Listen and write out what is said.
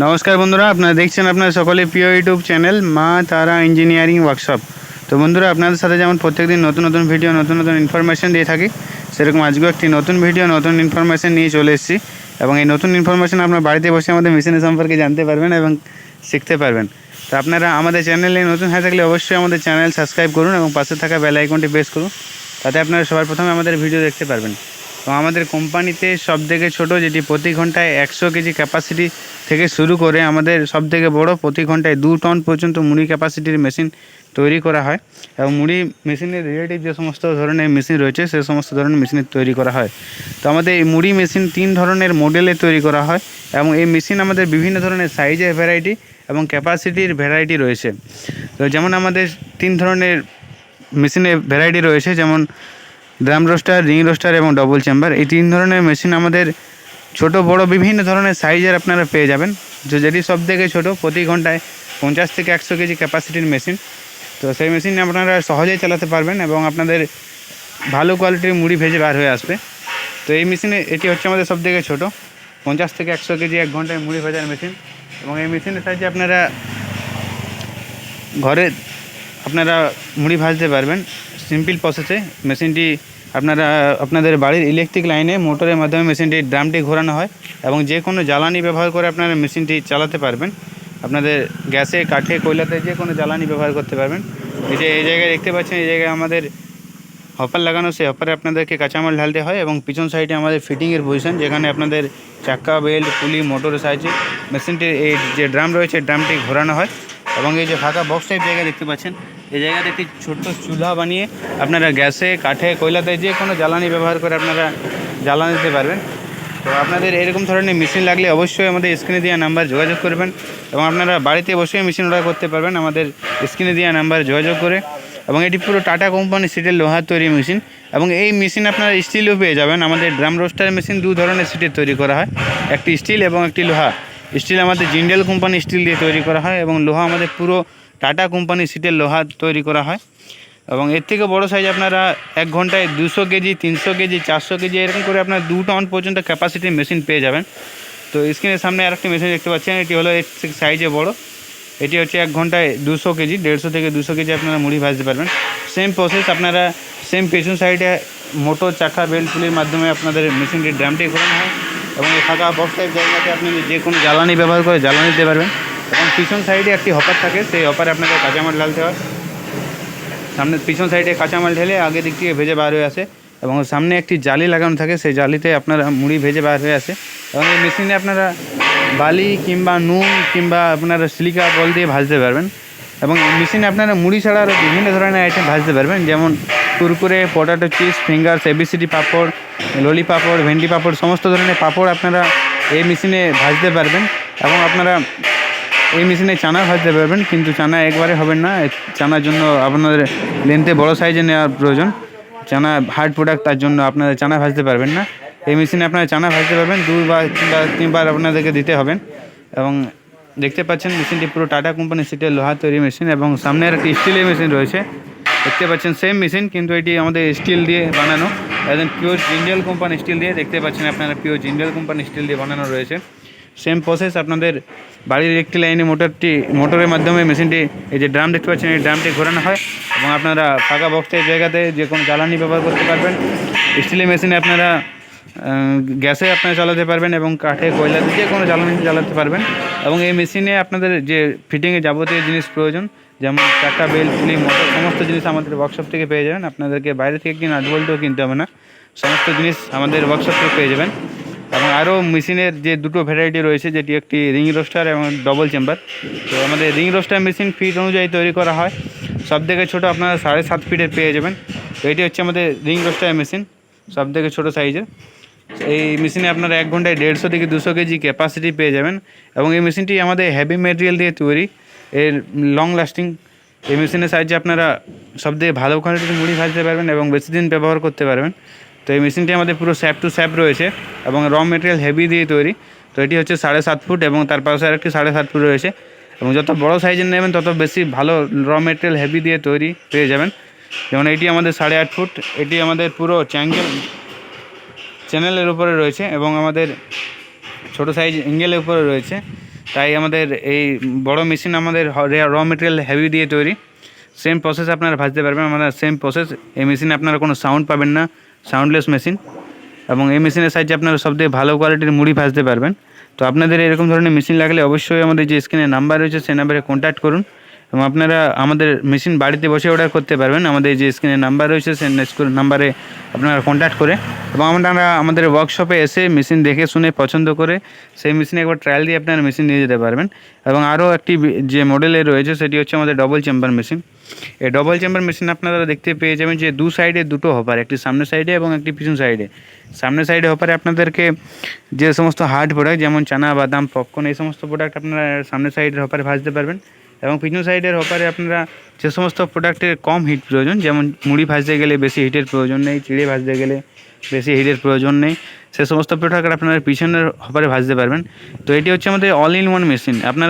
নমস্কার বন্ধুরা, আপনারা দেখছেন আপনারা সকলে প্রিয় ইউটিউব চ্যানেল মা তারা ইঞ্জিনিয়ারিং ওয়ার্কশপ। তো বন্ধুরা, আপনাদের সাথে যেমন প্রত্যেকদিন নতুন নতুন ভিডিও নতুন নতুন ইনফরমেশন দিয়ে থাকি, সেরকম আজকেও একটি নতুন ভিডিও নতুন ইনফরমেশন নিয়ে চলে এসেছি। এবং এই নতুন ইনফরমেশন আপনার বাড়িতে বসে আমাদের মেশিনের সম্পর্কে জানতে পারবেন এবং শিখতে পারবেন। তো আপনারা আমাদের চ্যানেলে নতুন হয়ে থাকলে অবশ্যই আমাদের চ্যানেল সাবস্ক্রাইব করুন এবং পাশে থাকা বেল আইকনটি প্রেস করুন, তাতে আপনারা সবার প্রথমে আমাদের ভিডিও দেখতে পারবেন। তো আমাদের কোম্পানিতে সবথেকে ছোটো, যেটি প্রতি ঘন্টায় 100 কেজি ক্যাপাসিটি থেকে শুরু করে আমাদের সবথেকে বড় প্রতি ঘন্টায় 2 টন পর্যন্ত মুড়ি ক্যাপাসিটির মেশিন তৈরি করা হয়। এবং মুড়ি মেশিনের রিলেটিভ যে সমস্ত ধরনের মেশিন রয়েছে সে সমস্ত ধরনের মেশিনের তৈরি করা হয়। তো আমাদের এই মুড়ি মেশিন 3 ধরনের মডেলে তৈরি করা হয় এবং এই মেশিন আমাদের বিভিন্ন ধরনের সাইজের ভ্যারাইটি এবং ক্যাপাসিটির ভ্যারাইটি রয়েছে। তো যেমন আমাদের 3 ধরনের মেশিনের ভ্যারাইটি রয়েছে, যেমন ড্রাম রোস্টার, রিং রোস্টার এবং ডবল চেম্বার। এই 3 ধরনের মেশিন আমাদের ছোট বড় বিভিন্ন ধরনের সাইজের আপনারা পেয়ে যাবেন। যেটি সবথেকে ছোটো প্রতি ঘন্টায় 50 থেকে 100 কেজি ক্যাপাসিটির মেশিন। তো সেই মেশিন আপনারা সহজেই চালাতে পারবেন এবং আপনাদের ভালো কোয়ালিটির মুড়ি ভেজে বার হয়ে আসবে। তো এই মেশিনে এটি হচ্ছে আমাদের সবথেকে ছোটো 50 থেকে 100 কেজি 1 ঘন্টায় মুড়ি ভাজার মেশিন। এবং এই মেশিনের সাহায্যে আপনারা ঘরে মুড়ি ভাজতে পারবেন সিম্পল প্রসেসে। মেশিনটি আপনাদের বাড়ির ইলেকট্রিক লাইনে মোটরের মাধ্যমে মেশিনটি ড্রামটি ঘোরানো হয় এবং যে কোনো জ্বালানি ব্যবহার করে আপনারা মেশিনটি চালাতে পারবেন। আপনাদের গ্যাসে, কাঠে, কয়লাতে যে কোনো জ্বালানি ব্যবহার করতে পারবেন। এই জায়গায় দেখতে পাচ্ছেন, এই জায়গায় আমাদের হপার লাগানো, সেই হপারে আপনাদেরকে কাঁচামাল ঢালতে হয় এবং পিছন সাইডে আমাদের ফিটিংয়ের পজিশন, যেখানে আপনাদের চাক্কা, বেল্ট, পুলি, মোটরের সাহায্যে মেশিনটির এই যে ড্রাম রয়েছে ড্রামটি ঘোরানো হয়। এবং এই যে ফাঁকা বক্স টাইপ জায়গা দেখতে পাচ্ছেন, এই জায়গাতে একটি ছোট্ট চুলা বানিয়ে আপনারা গ্যাসে, কাঠে, কয়লাতে যে কোনো জ্বালানি ব্যবহার করে আপনারা জ্বালানি দিতে পারবেন। তো আপনাদের এরকম ধরনের মেশিন লাগলে অবশ্যই আমাদের স্ক্রিনে দেওয়া নাম্বার যোগাযোগ করবেন এবং আপনারা বাড়িতে বসেই মেশিন অর্ডার করতে পারবেন আমাদের স্ক্রিনে দেওয়া নাম্বার যোগাযোগ করে। এবং এটি পুরো টাটা কোম্পানি সিটের লোহার তৈরি মেশিন এবং এই মেশিন আপনারা স্টিলও পেয়ে যাবেন। আমাদের ড্রাম রোস্টার মেশিন 2 ধরনের সিটের তৈরি করা হয়, একটি স্টিল এবং একটি লোহা। স্টিল আমাদের জিন্ডেল কোম্পানি স্টিল দিয়ে তৈরি করা হয় এবং লোহা আমাদের পুরো টাটা কোম্পানি সিটের লোহা তৈরি করা হয়। এবং এর থেকে বড় সাইজ আপনারা 1 ঘন্টায় 200 কেজি, 300 কেজি, 400 কেজি এরকম করে আপনারা 2 টন পর্যন্ত ক্যাপাসিটির মেশিন পেয়ে যাবেন। তো স্ক্রিনের সামনে আরেকটি মেশিন দেখতে পাচ্ছেন, এটি হলো এর সাইজে বড়। এটি হচ্ছে 1 ঘন্টায় 200 কেজি, 150 থেকে 200 কেজি আপনারা মুড়ি ভাজতে পারবেন। সেম প্রসেস, আপনারা সেম পেছন সাইডে মোটর, চাকা, বেল্ট, পুলির মাধ্যমে আপনাদের মেশিনটির ড্রামটি ঘোরানো হয় এবং এই ফাঁকা বক্স টাইপ জায়গাতে আপনি যে কোনো জ্বালানি ব্যবহার করে জ্বালানি দিতে পারবেন। এবং পিছন সাইডে একটি হপার থাকে, সেই হপারে আপনাদের কাঁচামাল ঢালতে হয়। পিছন সাইডে কাঁচামাল ঢেলে আগে দিক থেকে ভেজে বার হয়ে আসে এবং সামনে একটি জালি লাগানো থাকে, সেই জালিতে আপনারা মুড়ি ভেজে বার হয়ে আসে। এবং এই মেশিনে আপনারা বালি কিংবা নুন কিংবা আপনারা সিলিকা বল দিয়ে ভাজতে পারবেন। এবং এই মেশিনে আপনারা মুড়ি ছাড়া আরও বিভিন্ন ধরনের আইটেম ভাজতে পারবেন, যেমন Kurkure, potato chips, fingers, A B C D papad, lolly papad, ভেন্ডি পাঁপড়, সমস্ত ধরনের পাঁপড় আপনারা এই মেশিনে ভাজতে পারবেন। এবং আপনারা এই মেশিনে চানা ভাজতে পারবেন, কিন্তু চানা একবারে হবেন না, চানার জন্য আপনাদের লেন্থে বড় সাইজে নেওয়ার প্রয়োজন। চানা হার্ড প্রোডাক্ট, তার জন্য আপনারা চানা ভাজতে পারবেন না। এই মেশিনে আপনারা চানা ভাজতে পারবেন, 2 বা 3 বার আপনাদেরকে দিতে হবেন। এবং দেখতে পাচ্ছেন মেশিনটি পুরো টাটা কোম্পানি সিটের লোহা তৈরি মেশিন এবং সামনের একটি স্টিলের মেশিন রয়েছে, দেখতে পাচ্ছেন সেম মেশিন, কিন্তু এটি আমাদের স্টিল দিয়ে বানানো, একদম পিওর জিন্ডেল কোম্পানি স্টিল দিয়ে। দেখতে পাচ্ছেন আপনারা পিওর জিন্ডেল কোম্পানি স্টিল দিয়ে বানানো রয়েছে। সেম প্রসেস, আপনাদের বাড়ির একটি লাইনে মোটরের মাধ্যমে মেশিনটি, এই যে ড্রাম দেখতে পাচ্ছেন, এই ড্রামটি ঘোরানো হয় এবং আপনারা ফাঁকা বক্সের জায়গাতে যে কোনো জ্বালানি ব্যবহার করতে পারবেন। স্টিলের মেশিনে আপনারা গ্যাসে আপনারা চালাতে পারবেন এবং কাঠে, কয়লাতে যে কোনো জ্বালানি চালাতে পারবেন। এবং এই মেশিনে আপনাদের যে ফিটিংয়ে যাবতীয় জিনিস প্রয়োজন, যেমন চাকা, বেল্ট, পুলি, মোটর, সমস্ত জিনিস আমাদের ওয়ার্কশপ থেকে পেয়ে যাবেন। আপনাদেরকে বাইরে থেকে কি নাট বল্টও কিনতে হবে না, সমস্ত জিনিস আমাদের ওয়ার্কশপ থেকে পেয়ে যাবেন। এবং আরও মেশিনের যে 2টো ভ্যারাইটি রয়েছে, যেটি একটি রিং রোস্টার এবং ডবল চেম্বার। তো আমাদের রিং রোস্টার মেশিন ফিট অনুযায়ী তৈরি করা হয়, সবথেকে ছোটো আপনারা 7.5 ফিটের পেয়ে যাবেন। তো এটি হচ্ছে আমাদের রিং রোস্টার মেশিন, সবথেকে ছোটো সাইজের। এই মেশিনে আপনারা 1 ঘন্টায় 150 থেকে 200 কেজি ক্যাপাসিটি পেয়ে যাবেন। এবং এই মেশিনটি আমাদের হেভি মেটেরিয়াল দিয়ে তৈরি, এর লং লাস্টিং। এই মেশিনের সাহায্যে আপনারা সবথেকে ভালো কোয়ালিটির মুড়ি ভাজতে পারবেন এবং বেশি দিন ব্যবহার করতে পারবেন। তো এই মেশিনটি আমাদের পুরো স্যাপ টু স্যাপ রয়েছে এবং র মেটেরিয়াল হেভি দিয়ে তৈরি। তো এটি হচ্ছে 7.5 ফুট এবং তার পাশে আরেকটি 7.5 ফুট রয়েছে। এবং যত বড় সাইজের নেবেন তত বেশি ভালো র মেটেরিয়াল হেভি দিয়ে তৈরি পেয়ে যাবেন। যেমন এটি আমাদের 8.5 ফুট, এটি আমাদের পুরো চ্যানেলের উপরে রয়েছে এবং আমাদের ছোটো সাইজ অ্যাঙ্গেলের উপরে রয়েছে। তাই আমাদের এই বড় মেশিন আমাদের র মেটেরিয়াল হেভি দিয়ে তৈরি। সেম প্রসেস আপনারা ভাজতে পারবেন, আমরা সেম প্রসেস। এই মেশিনে আপনারা কোনো সাউন্ড পাবেন না, সাউন্ডলেস মেশিন। এবং এই মেশিনের সাহায্যে আপনারা সবথেকে ভালো কোয়ালিটির মুড়ি ভাজতে পারবেন। তো আপনাদের এরকম ধরনের মেশিন লাগলে অবশ্যই আমাদের যে স্ক্রিনে নাম্বার রয়েছে সেই নাম্বারে কন্ট্যাক্ট করুন এবং আপনারা আমাদের মেশিন বাড়িতে বসে অর্ডার করতে পারবেন। আমাদের যে স্ক্রিনে নাম্বার রয়েছে সেই নাম্বারে আপনারা কন্ট্যাক্ট করে এবং আপনারা আমাদের ওয়ার্কশপে এসে মেশিন দেখে শুনে পছন্দ করে সেই মেশিনে একবার ট্রায়াল দিয়ে আপনারা মেশিন নিয়ে যেতে পারবেন। এবং আরও একটি যে মডেলে রয়েছে সেটি হচ্ছে আমাদের ডবল চেম্বার মেশিন। এই ডবল চেম্বার মেশিন আপনারা দেখতে পেয়ে যাবেন যে দু সাইডে দুটো হপার, একটি সামনের সাইডে এবং একটি পিছন সাইডে। সামনের সাইডে হপারে আপনাদেরকে যে সমস্ত হার্ড প্রোডাক্ট যেমন চানা, বাদাম, পপকর্ন এই সমস্ত প্রোডাক্ট আপনারা সামনের সাইডের হপারে ভাজতে পারবেন। এবং পিছন সাইডের হপারে আপনারা যে সমস্ত প্রোডাক্টের কম হিট প্রয়োজন, যেমন মুড়ি ভাজতে গেলে বেশি হিটের প্রয়োজন নেই, চিড়ে ভাজতে গেলে বেশি হিটের প্রয়োজন নেই, সে সমস্ত প্রোডাক্ট আপনারা পিছনের হপারে ভাজতে পারবেন। তো এটি হচ্ছে আমাদের অল ইন ওয়ান মেশিন। আপনারা